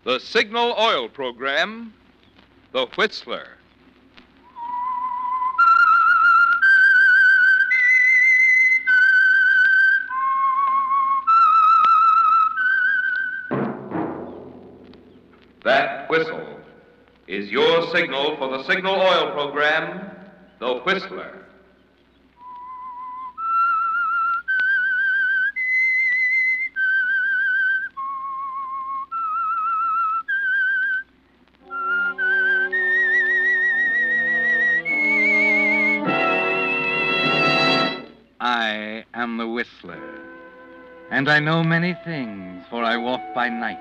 The Signal Oil Program, The Whistler. That whistle is your signal for the Signal Oil Program, The Whistler. I am the Whistler, and I know many things, for I walk by night.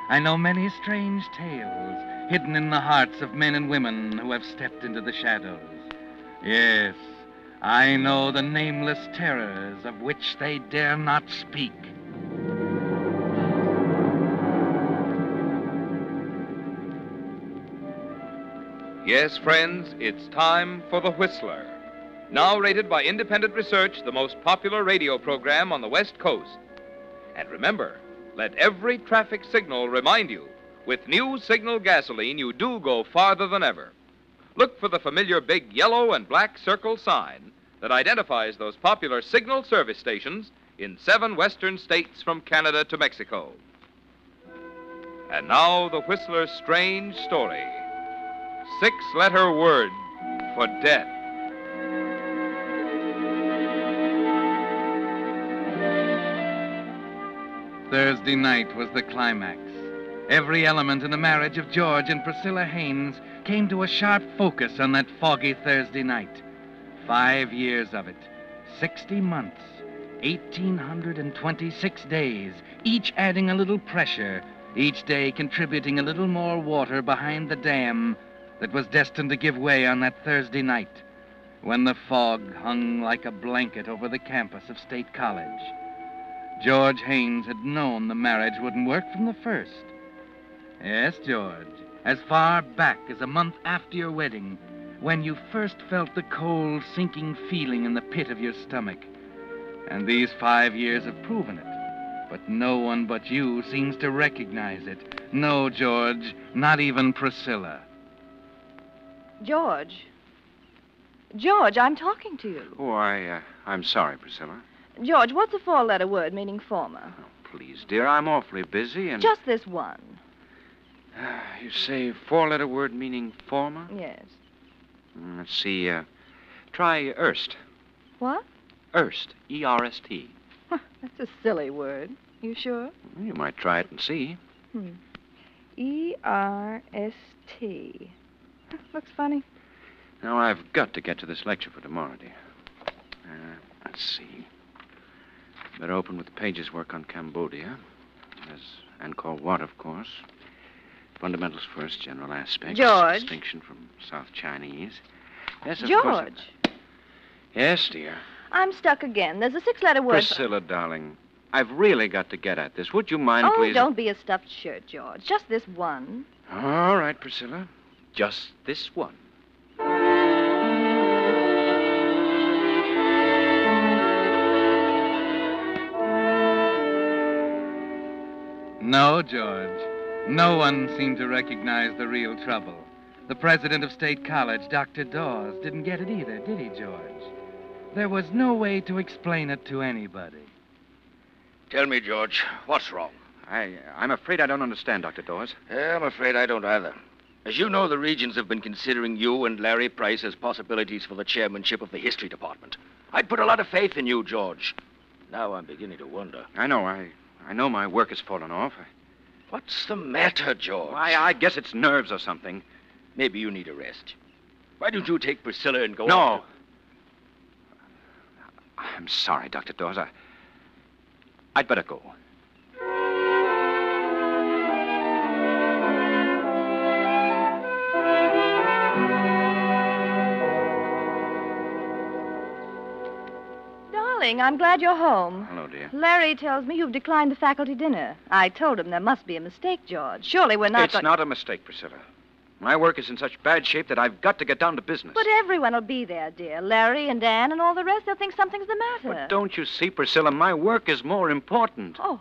I know many strange tales hidden in the hearts of men and women who have stepped into the shadows. Yes, I know the nameless terrors of which they dare not speak. Yes, friends, it's time for The Whistler. Now rated by independent research, the most popular radio program on the West Coast. And remember, let every traffic signal remind you, with new Signal gasoline, you do go farther than ever. Look for the familiar big yellow and black circle sign that identifies those popular Signal service stations in 7 western states from Canada to Mexico. And now, the Whistler's strange story. 6-letter word for death. Thursday night was the climax. Every element in the marriage of George and Priscilla Haynes came to a sharp focus on that foggy Thursday night. 5 years of it, 60 months, 1,826 days, each adding a little pressure, each day contributing a little more water behind the dam that was destined to give way on that Thursday night, when the fog hung like a blanket over the campus of State College. George Haynes had known the marriage wouldn't work from the first. Yes, George, as far back as a month after your wedding, when you first felt the cold, sinking feeling in the pit of your stomach. And these 5 years have proven it. But no one but you seems to recognize it. No, George, not even Priscilla. George. George, I'm talking to you. Oh, I'm sorry, Priscilla. George, what's a 4-letter word meaning former? Oh, please, dear, I'm awfully busy and... Just this one. You say 4-letter word meaning former? Yes. Let's see, try Erst. What? Erst, E-R-S-T. That's a silly word. You sure? You might try it and see. E-R-S-T. Looks funny. Now, I've got to get to this lecture for tomorrow, dear. Let's see. Better open with the pages work on Cambodia. As Angkor Wat, of course. Fundamentals first, general aspects. George. Distinction from South Chinese. Yes, of George. course. Yes, dear. I'm stuck again. There's a 6-letter word. Priscilla, darling, I've really got to get at this. Would you mind, please? Oh, don't be a stuffed shirt, George. Just this one. All right, Priscilla. Just this one. No, George. No one seemed to recognize the real trouble. The president of State College, Dr. Dawes, didn't get it either, did he, George? There was no way to explain it to anybody. Tell me, George, what's wrong? I'm afraid I don't understand, Dr. Dawes. Yeah, I'm afraid I don't either. As you know, the Regents have been considering you and Larry Price as possibilities for the chairmanship of the history department. I'd put a lot of faith in you, George. Now I'm beginning to wonder. I know. I know my work has fallen off. What's the matter, George? I guess it's nerves or something. Maybe you need a rest. Why don't you take Priscilla and go No. on? I'm sorry, Dr. Dawes. I'd better go. Darling, I'm glad you're home. Hello, dear. Larry tells me you've declined the faculty dinner. I told him there must be a mistake, George. Surely we're not It's not a mistake, Priscilla. My work is in such bad shape that I've got to get down to business. But everyone will be there, dear. Larry and Dan and all the rest. They'll think something's the matter. But don't you see, Priscilla, my work is more important. Oh.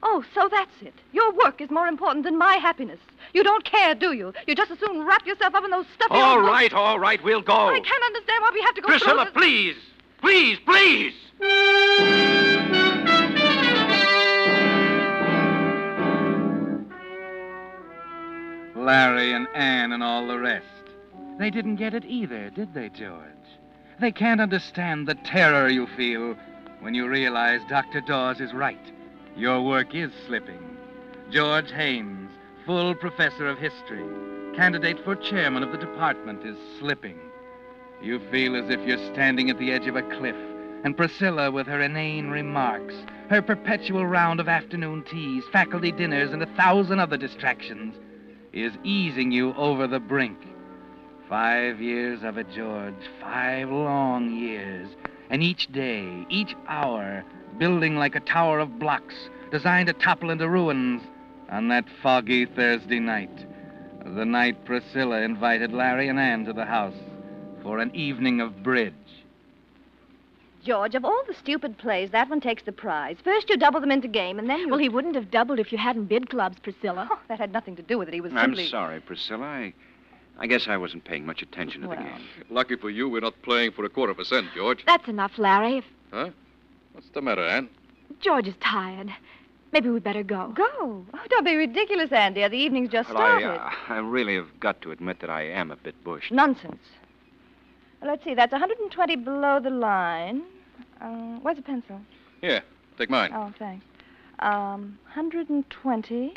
Oh, so that's it. Your work is more important than my happiness. You don't care, do you? You just as soon wrap yourself up in those stuffy All old books. right, we'll go. I can't understand why we have to go Priscilla, through this. please. Larry and Ann and all the rest. They didn't get it either, did they, George? They can't understand the terror you feel when you realize Dr. Dawes is right. Your work is slipping. George Haynes, full professor of history, candidate for chairman of the department, is slipping. You feel as if you're standing at the edge of a cliff, and Priscilla, with her inane remarks, her perpetual round of afternoon teas, faculty dinners, and 1,000 other distractions, is easing you over the brink. 5 years of it, George, 5 long years. And each day, each hour, building like a tower of blocks, designed to topple into ruins on that foggy Thursday night. The night Priscilla invited Larry and Ann to the house for an evening of bridge. George, of all the stupid plays, that one takes the prize. First you double them into game, and then you... Well, he wouldn't have doubled if you hadn't bid clubs, Priscilla. Oh, that had nothing to do with it. He was I'm simply... sorry, Priscilla. I guess I wasn't paying much attention to the game. Lucky for you, we're not playing for a 1/4%, George. That's enough, Larry. Huh? What's the matter, Ann? George is tired. Maybe we better go. Go? Oh, don't be ridiculous, Andy. The evening's just started. I really have got to admit that I am a bit bushed. Nonsense. Well, let's see. That's 120 below the line. Where's a pencil? Here, take mine. Oh, thanks. 120.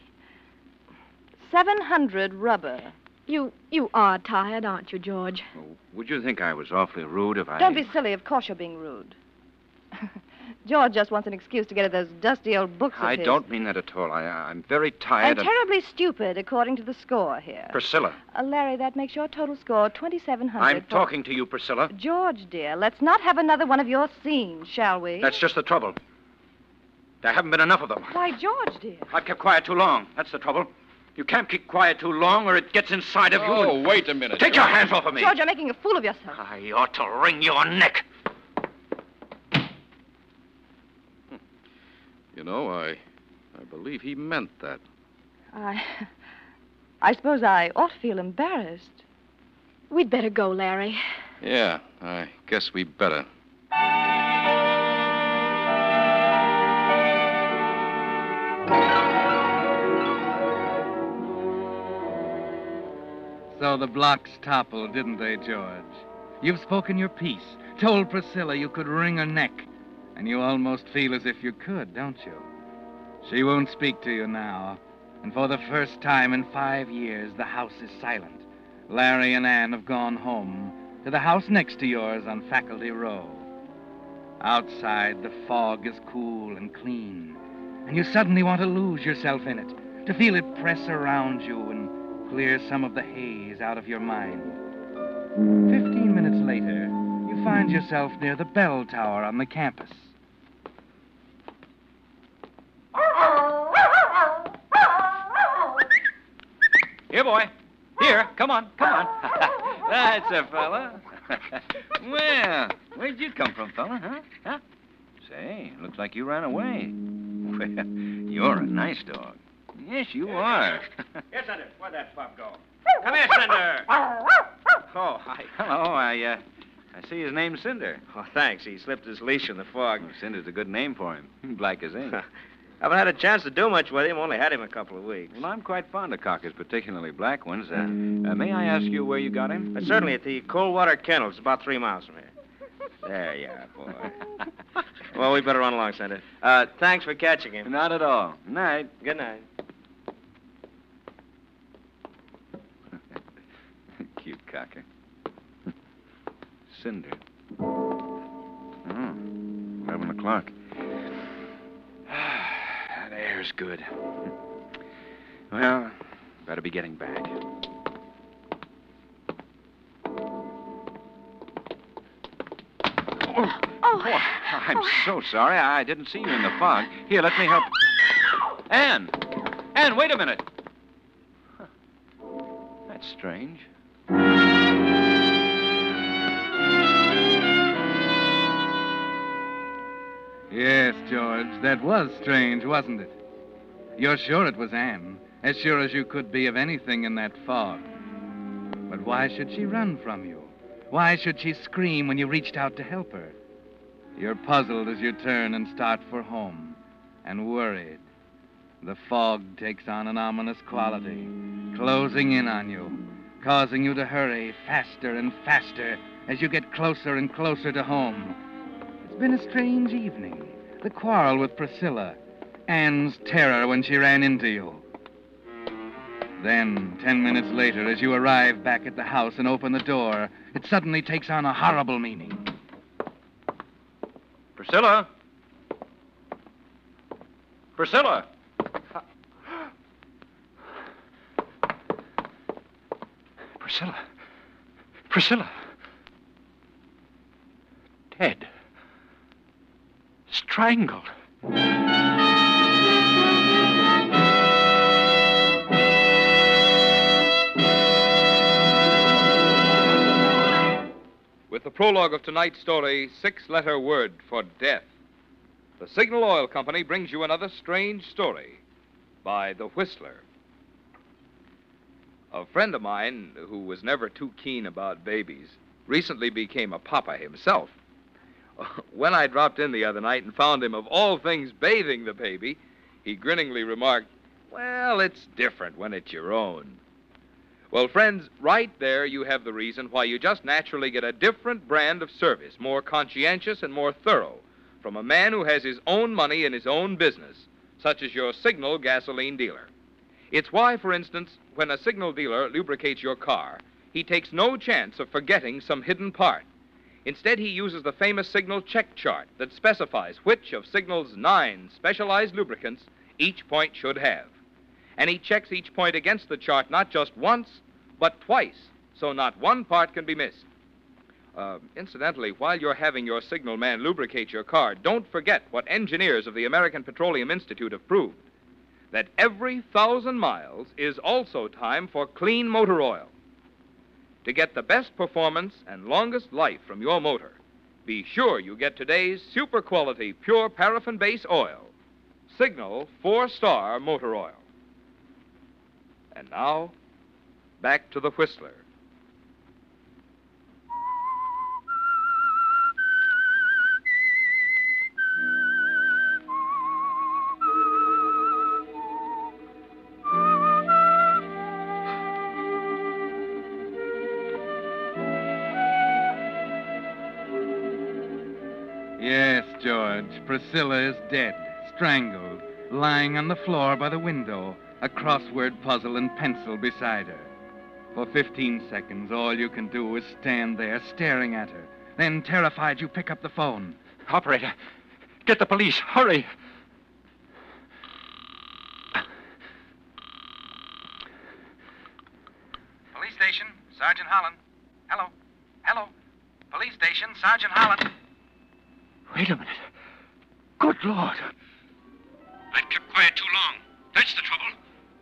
700 rubber. You are tired, aren't you, George? Oh, would you think I was awfully rude if I... Don't be silly. Of course you're being rude. George just wants an excuse to get at those dusty old books of I his. don't mean that at all. I'm very tired And terribly stupid, according to the score here. Priscilla, Larry, that makes your total score 2,700. I'm talking to you, Priscilla. George, dear, let's not have another one of your scenes, shall we? That's just the trouble. There haven't been enough of them. Why, George, dear. I've kept quiet too long. That's the trouble. You can't keep quiet too long or it gets inside of you. Oh, wait a minute. Take your hands off of me. George, you're making a fool of yourself. I ought to wring your neck. You know, I believe he meant that. I suppose I ought to feel embarrassed. We'd better go, Larry. Yeah, I guess we better. So the blocks toppled, didn't they, George? You've spoken your piece, told Priscilla you could wring her neck, and you almost feel as if you could, don't you? She won't speak to you now, and for the first time in 5 years, the house is silent. Larry and Ann have gone home to the house next to yours on Faculty Row. Outside, the fog is cool and clean, and you suddenly want to lose yourself in it, to feel it press around you and clear some of the haze out of your mind. 15 minutes later, you find yourself near the bell tower on the campus. Here, boy. Here, come on. That's a fella. Well, where'd you come from, fella, huh? Say, looks like you ran away. Well, you're a nice dog. Yes, you are. Here, Senator. Where'd that pup go? Come here, Senator. Oh, hi. Hello, I see his name's Cinder. Oh, thanks. He slipped his leash in the fog. Well, Cinder's a good name for him. Black as ink. Haven't had a chance to do much with him. Only had him a couple of weeks. Well, I'm quite fond of cockers, particularly black ones. May I ask you where you got him? Certainly at the Coldwater Kennels, about 3 miles from here. There you are, boy. Well, we better run along, Senator. Thanks for catching him. Not at all. Night. Good night. Cute cocker. Cinder. Oh, 11 o'clock. That air's good. Well, better be getting back. Oh, I'm so sorry. I didn't see you in the fog. Here, let me help. Ann! Ann, wait a minute. Huh. That's strange. Yes, George, that was strange, wasn't it? You're sure it was Anne, as sure as you could be of anything in that fog. But why should she run from you? Why should she scream when you reached out to help her? You're puzzled as you turn and start for home, and worried. The fog takes on an ominous quality, closing in on you, causing you to hurry faster and faster as you get closer and closer to home. It's been a strange evening. The quarrel with Priscilla, Anne's terror when she ran into you. Then, 10 minutes later, as you arrive back at the house and open the door, it suddenly takes on a horrible meaning. Priscilla? Priscilla! Priscilla. Priscilla. Dead. Strangled. With the prologue of tonight's story, 6-letter word for death, the Signal Oil Company brings you another strange story by The Whistler. A friend of mine, who was never too keen about babies, recently became a papa himself. When I dropped in the other night and found him, of all things, bathing the baby, he grinningly remarked, "Well, it's different when it's your own." Well, friends, right there you have the reason why you just naturally get a different brand of service, more conscientious and more thorough, from a man who has his own money in his own business, such as your Signal gasoline dealer. It's why, for instance, when a Signal dealer lubricates your car, he takes no chance of forgetting some hidden part. Instead, he uses the famous Signal check chart that specifies which of Signal's 9 specialized lubricants each point should have. And he checks each point against the chart not just once, but twice, so not one part can be missed. Incidentally, while you're having your Signal man lubricate your car, don't forget what engineers of the American Petroleum Institute have proved, that every 1,000 miles is also time for clean motor oil. To get the best performance and longest life from your motor, be sure you get today's super quality pure paraffin base oil, Signal 4-star motor oil. And now, back to the Whistler. Yes, George, Priscilla is dead, strangled, lying on the floor by the window, a crossword puzzle and pencil beside her. For 15 seconds, all you can do is stand there staring at her. Then, terrified, you pick up the phone. Operator, get the police. Hurry. Police station, Sergeant Holland. Hello. Hello. Police station, Sergeant Holland. Wait a minute. Good Lord. I've kept quiet too long. That's the trouble.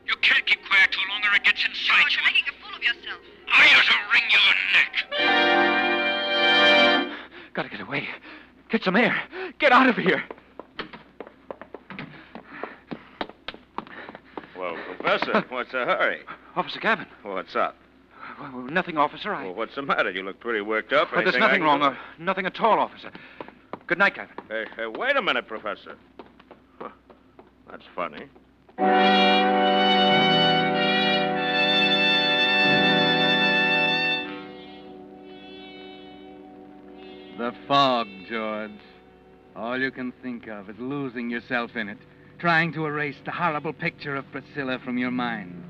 You can't keep quiet too long or it gets inside George, you. you're making a fool of yourself. I ought to wring your neck. Gotta get away. Get some air. Get out of here. Well, Professor, what's the hurry? Officer Gavin. What's up? Well, nothing, officer. Well, what's the matter? You look pretty worked up. There's Anything I nothing can wrong. do? Nothing at all, officer. Good night, Gavin. Hey, wait a minute, Professor. Huh. That's funny. The fog, George. All you can think of is losing yourself in it, trying to erase the horrible picture of Priscilla from your mind.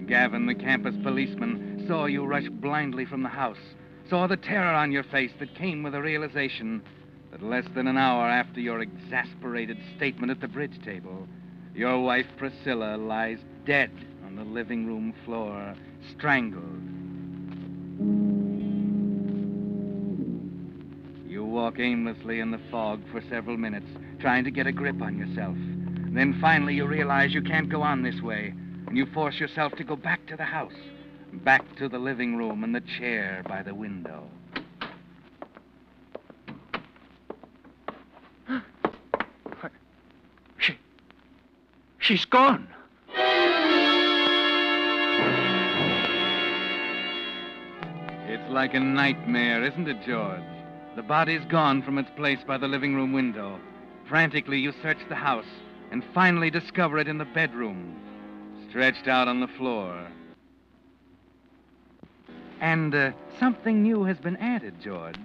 Gavin, the campus policeman, saw you rush blindly from the house, saw the terror on your face that came with the realization that less than an hour after your exasperated statement at the bridge table, your wife Priscilla lies dead on the living room floor, strangled. You walk aimlessly in the fog for several minutes, trying to get a grip on yourself. Then finally you realize you can't go on this way, and you force yourself to go back to the house, back to the living room and the chair by the window. She's gone. like a nightmare, isn't it, George? The body's gone from its place by the living room window. Frantically, you search the house and finally discover it in the bedroom, stretched out on the floor. And something new has been added, George.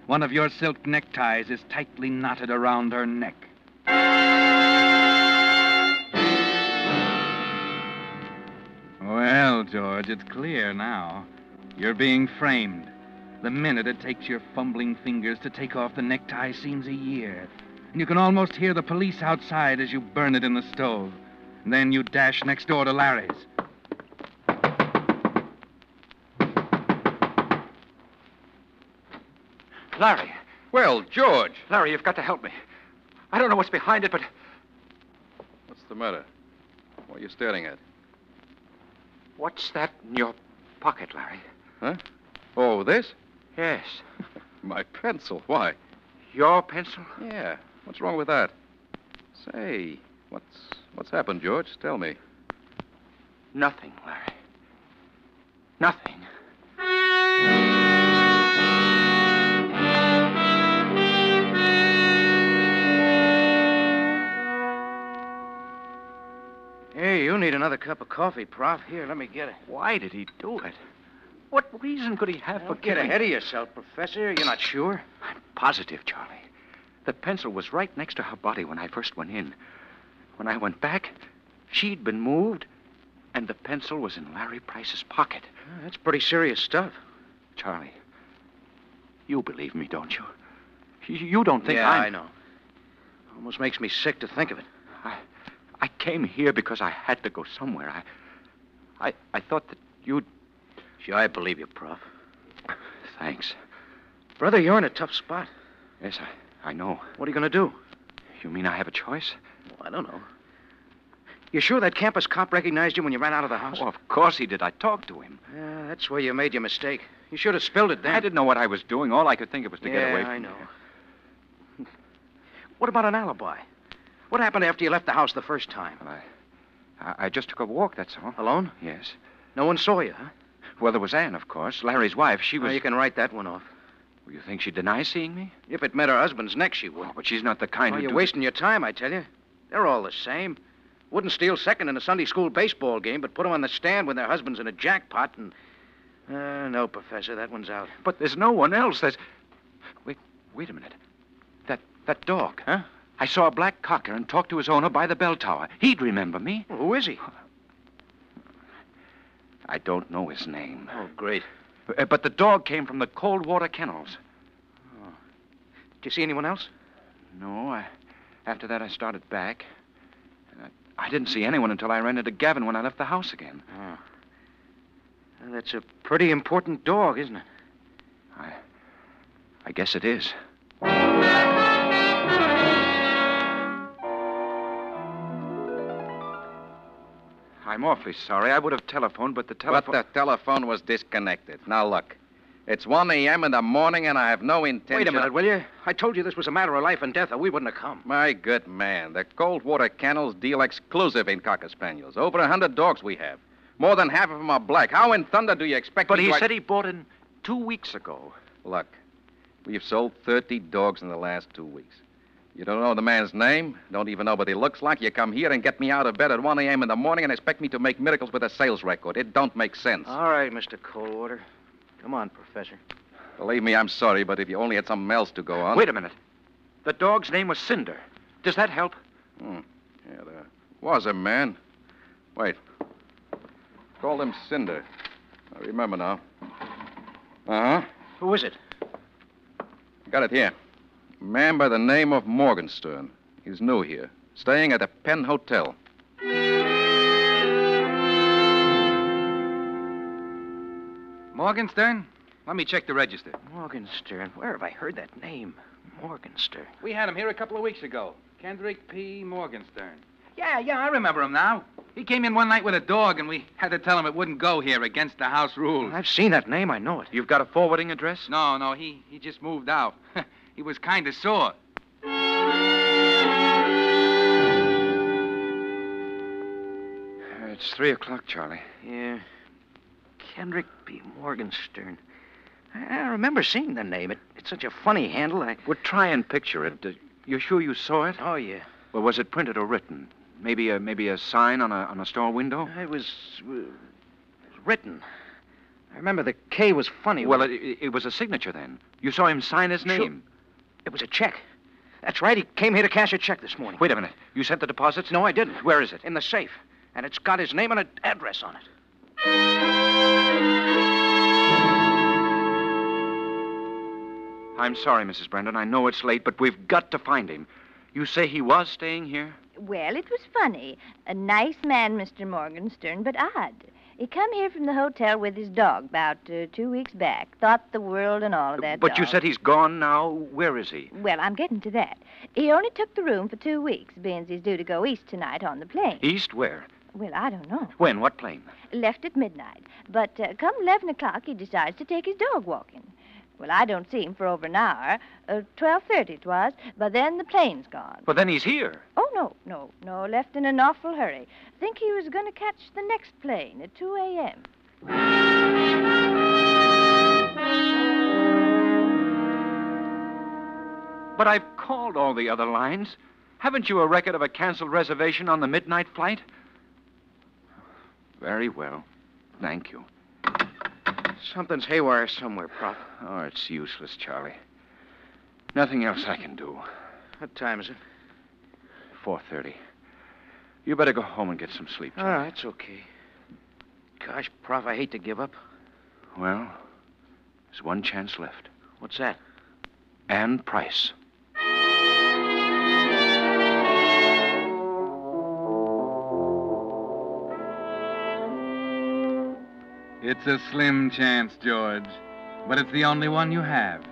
One of your silk neckties is tightly knotted around her neck. Well, George, it's clear now. You're being framed. The minute it takes your fumbling fingers to take off the necktie seems a year. And you can almost hear the police outside as you burn it in the stove. And then you dash next door to Larry's. Larry. Well, George. Larry, you've got to help me. I don't know what's behind it, but... What's the matter? What are you staring at? What's that in your pocket, Larry? Huh? Oh, this? Yes. My pencil. Why? Your pencil? Yeah. What's wrong with that? Say, what's happened, George? Tell me. Nothing, Larry. Nothing. Hey, you need another cup of coffee, Prof. Here, let me get it. Why did he do it? What reason could he have for Don't get killing... ahead of yourself, Professor. You're not sure? I'm positive, Charlie. The pencil was right next to her body when I first went in. When I went back, she'd been moved, and the pencil was in Larry Price's pocket. That's pretty serious stuff. Charlie, you believe me, don't you? You don't think I know. Almost makes me sick to think of it. I came here because I had to go somewhere. I thought that you'd... Sure, I believe you, Prof. Thanks. Brother, you're in a tough spot. Yes, I know. What are you going to do? You mean I have a choice? Well, I don't know. You sure that campus cop recognized you when you ran out of the house? Oh, of course he did. I talked to him. Yeah, that's where you made your mistake. You should have spilled it then. I didn't know what I was doing. All I could think of was to get away from I know. here. What about an alibi? What happened after you left the house the first time? Well, I just took a walk, that's all. Alone? Yes. No one saw you, huh? Well, there was Anne, of course, Larry's wife. She was... Well, you can write that one off. You think she'd deny seeing me? If it met her husband's neck, she would. Oh, but she's not the kind Well, who... you're wasting your time, I tell you. They're all the same. Wouldn't steal second in a Sunday school baseball game, but put them on the stand when their husband's in a jackpot and... no, Professor, that one's out. But there's no one else. There's... Wait a minute. That dog. Huh? I saw a black cocker and talked to his owner by the bell tower. He'd remember me. Well, who is he? I don't know his name. Oh, great. But the dog came from the cold water kennels. Oh. Did you see anyone else? No, after that I started back. I didn't see anyone until I ran into Gavin when I left the house again. Oh. Well, that's a pretty important dog, isn't it? I guess it is. I'm awfully sorry. I would have telephoned, but the telephone... But the telephone was disconnected. Now, look. It's 1 a.m. in the morning, and I have no intention... Wait a minute, will you? I told you this was a matter of life and death, or we wouldn't have come. My good man, the cold water kennels deal exclusive in Cocker Spaniels. Over 100 dogs we have. More than half of them are black. How in thunder do you expect But me he to... said he bought in 2 weeks ago. Look, we've sold 30 dogs in the last 2 weeks. You don't know the man's name, don't even know what he looks like. You come here and get me out of bed at 1 a.m. in the morning and expect me to make miracles with a sales record. It don't make sense. All right, Mr. Coldwater. Come on, Professor. Believe me, I'm sorry, but if you only had something else to go on... Wait a minute. The dog's name was Cinder. Does that help? Yeah, there was a man. Wait. Called him Cinder. I remember now. Uh-huh. Who is it? Got it here. A man by the name of Morgenstern. He's new here. Staying at the Penn Hotel. Morgenstern? Let me check the register. Morgenstern. Where have I heard that name? Morgenstern. We had him here a couple of weeks ago. Kendrick P. Morgenstern. Yeah, I remember him now. He came in one night with a dog, and we had to tell him it wouldn't go here against the house rules. I've seen that name. I know it. You've got a forwarding address? No, he just moved out. He was kind of sore. It's 3 o'clock, Charlie. Yeah. Kendrick P. Morgenstern. I remember seeing the name. It's such a funny handle. Well, try and picture it. You're sure you saw it? Oh, yeah. Well, was it printed or written? Maybe a sign on a store window? It was written. I remember the K was funny. Well, it was a signature then. You saw him sign his name. It was a check. That's right. He came here to cash a check this morning. Wait a minute. You sent the deposits? No, I didn't. Where is it? In the safe. And it's got his name and an address on it. I'm sorry, Mrs. Brendan. I know it's late, but we've got to find him. You say he was staying here? Well, it was funny. A nice man, Mr. Morgenstern, but odd. He come here from the hotel with his dog about 2 weeks back. Thought the world and all of that. But you dog. said he's gone now. Where is he? Well, I'm getting to that. He only took the room for 2 weeks, being he's due to go east tonight on the plane. East where? Well, I don't know. When? What plane? Left at midnight. But come 11 o'clock, he decides to take his dog walking. Well, I don't see him for over an hour. 12:30 it was, but then the plane's gone. Well, then he's here. Oh, no, left in an awful hurry. Think he was going to catch the next plane at 2 a.m. But I've called all the other lines. Haven't you a record of a canceled reservation on the midnight flight? Very well. Thank you. Something's haywire somewhere, Prof. Oh, it's useless, Charlie. Nothing else I can do. What time is it? 4:30. You better go home and get some sleep, Charlie. That's okay. Gosh, Prof, I hate to give up. Well, there's one chance left. What's that? Ann Price. It's a slim chance, George, but it's the only one you have.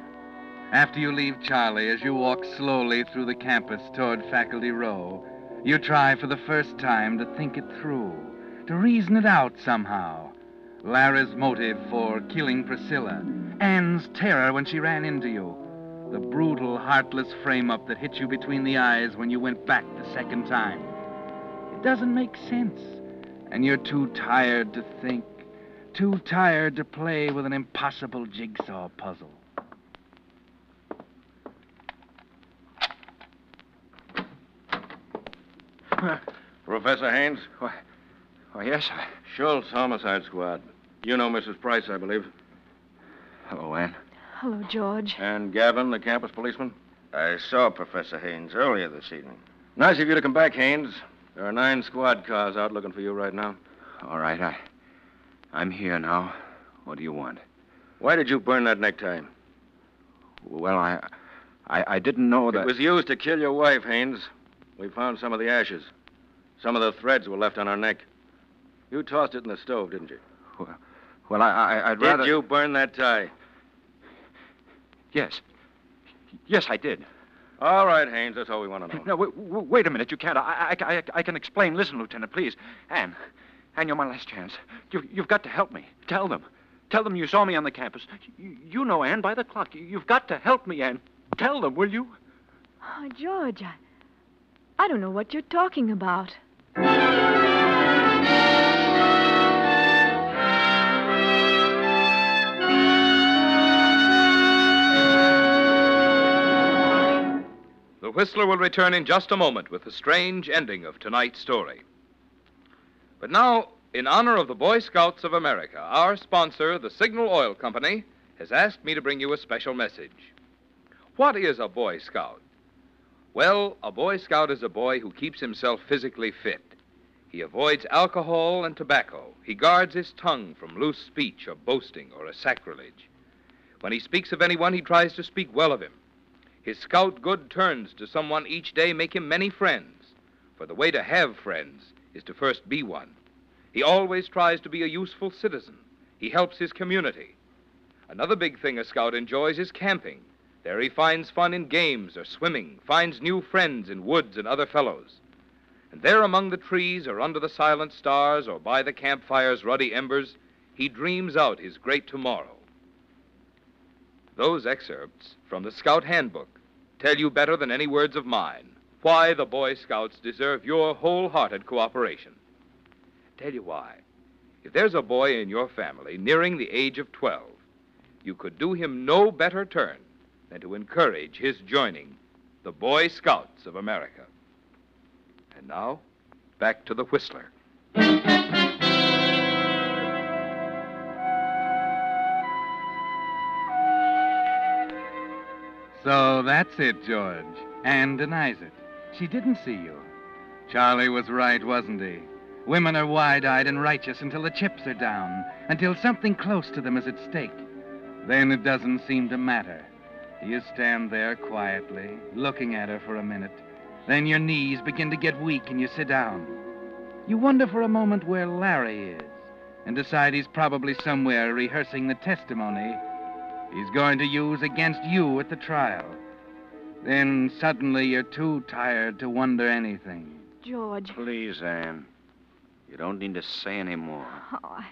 After you leave Charlie, as you walk slowly through the campus toward Faculty Row, you try for the first time to think it through, to reason it out somehow. Larry's motive for killing Priscilla, Ann's terror when she ran into you, the brutal, heartless frame-up that hit you between the eyes when you went back the second time. It doesn't make sense, and you're too tired to think. Too tired to play with an impossible jigsaw puzzle. Professor Haynes? Why, yes, Schultz, Homicide Squad. You know Mrs. Price, I believe. Hello, Ann. Hello, George. And Gavin, the campus policeman? I saw Professor Haynes earlier this evening. Nice of you to come back, Haynes. There are 9 squad cars out looking for you right now. All right, I'm here now. What do you want? Why did you burn that necktie? Well, I didn't know that... It was used to kill your wife, Haynes. We found some of the ashes. Some of the threads were left on her neck. You tossed it in the stove, didn't you? Well, I'd rather... Did you burn that tie? Yes. Yes, I did. All right, Haynes, that's all we want to know. No, wait a minute. You can't. I can explain. Listen, Lieutenant, please. Ann, you're my last chance. You've got to help me. Tell them. Tell them you saw me on the campus. You know, Ann, by the clock. You've got to help me, Ann. Tell them, will you? Oh, George, I don't know what you're talking about. The Whistler will return in just a moment with the strange ending of tonight's story. But now, in honor of the Boy Scouts of America, our sponsor, the Signal Oil Company, has asked me to bring you a special message. What is a Boy Scout? Well, a Boy Scout is a boy who keeps himself physically fit. He avoids alcohol and tobacco. He guards his tongue from loose speech or boasting or a sacrilege. When he speaks of anyone, he tries to speak well of him. His scout good turns to someone each day make him many friends, for the way to have friends is to first be one. He always tries to be a useful citizen. He helps his community. Another big thing a scout enjoys is camping. There he finds fun in games or swimming, finds new friends in woods and other fellows. And there among the trees or under the silent stars or by the campfire's ruddy embers, he dreams out his great tomorrow. Those excerpts from the Scout Handbook tell you better than any words of mine why the Boy Scouts deserve your wholehearted cooperation. Tell you why. If there's a boy in your family nearing the age of 12, you could do him no better turn than to encourage his joining the Boy Scouts of America. And now, back to the Whistler. So that's it, George. Anne denies it. She didn't see you. Charlie was right, wasn't he? Women are wide-eyed and righteous until the chips are down, until something close to them is at stake. Then it doesn't seem to matter. You stand there quietly, looking at her for a minute. Then your knees begin to get weak and you sit down. You wonder for a moment where Larry is and decide he's probably somewhere rehearsing the testimony he's going to use against you at the trial. Then suddenly you're too tired to wonder anything. George. Please, Anne. You don't need to say any more. Oh,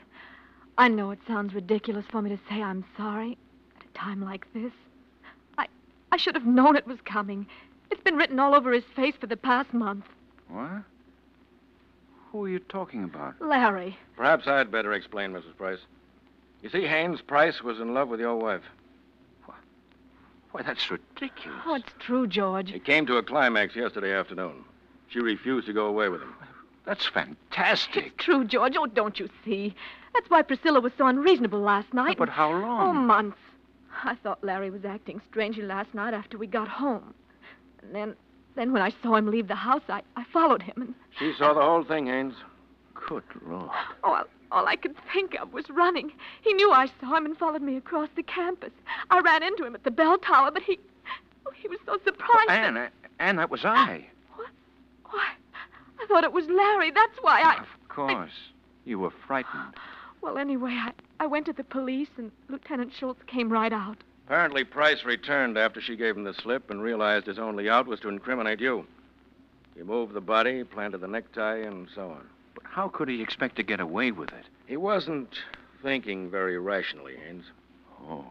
I know it sounds ridiculous for me to say I'm sorry at a time like this. I should have known it was coming. It's been written all over his face for the past month. What? Who are you talking about? Larry. Perhaps I'd better explain, Mrs. Price. You see, Haynes, Price was in love with your wife. Why, that's ridiculous. Oh, it's true, George. It came to a climax yesterday afternoon. She refused to go away with him. That's fantastic. It's true, George. Oh, don't you see? That's why Priscilla was so unreasonable last night. But how long? Oh, months. I thought Larry was acting strangely last night after we got home. And then when I saw him leave the house, I followed him and... She saw the whole thing, Haynes. Good Lord. Oh, all I could think of was running. He knew I saw him and followed me across the campus. I ran into him at the bell tower, but he was so surprised. Oh, Anne, that was I. What? Why, I thought it was Larry. That's why I... Of course. You were frightened. Well, anyway, I went to the police, and Lieutenant Schultz came right out. Apparently, Price returned after she gave him the slip and realized his only out was to incriminate you. He moved the body, planted the necktie, and so on. But how could he expect to get away with it? He wasn't thinking very rationally, Haynes. Oh.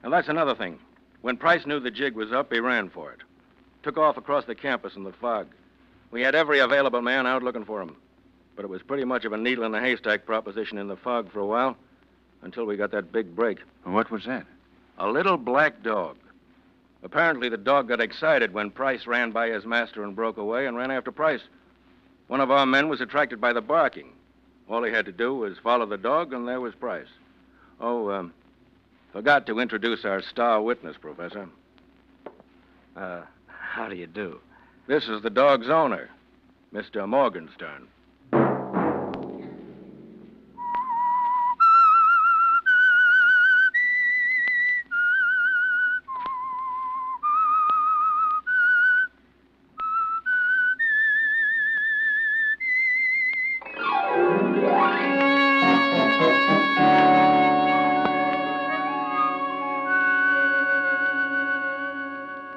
And that's another thing. When Price knew the jig was up, he ran for it. Took off across the campus in the fog. We had every available man out looking for him. But it was pretty much of a needle in the haystack proposition in the fog for a while, until we got that big break. What was that? A little black dog. Apparently, the dog got excited when Price ran by his master and broke away and ran after Price. One of our men was attracted by the barking. All he had to do was follow the dog, and there was Price. Oh, forgot to introduce our star witness, Professor. How do you do? This is the dog's owner, Mr. Morgenstern.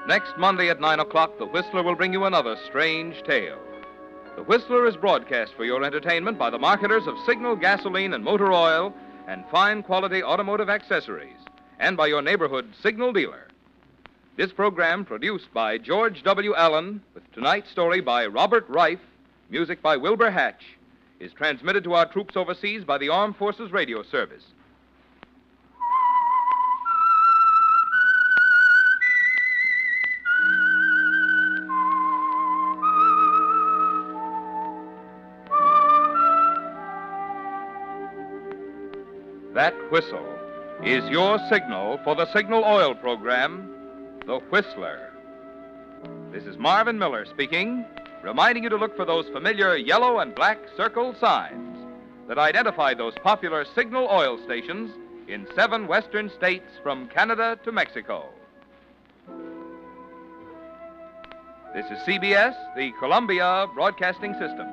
Next Monday at 9 o'clock, The Whistler will bring you another strange tale. The Whistler is broadcast for your entertainment by the marketers of Signal gasoline and motor oil and fine quality automotive accessories, and by your neighborhood Signal dealer. This program, produced by George W. Allen, with tonight's story by Robert Reif, music by Wilbur Hatch, is transmitted to our troops overseas by the Armed Forces Radio Service. That whistle is your signal for the Signal Oil program, The Whistler. This is Marvin Miller speaking, reminding you to look for those familiar yellow and black circle signs that identify those popular Signal oil stations in 7 western states from Canada to Mexico. This is CBS, the Columbia Broadcasting System.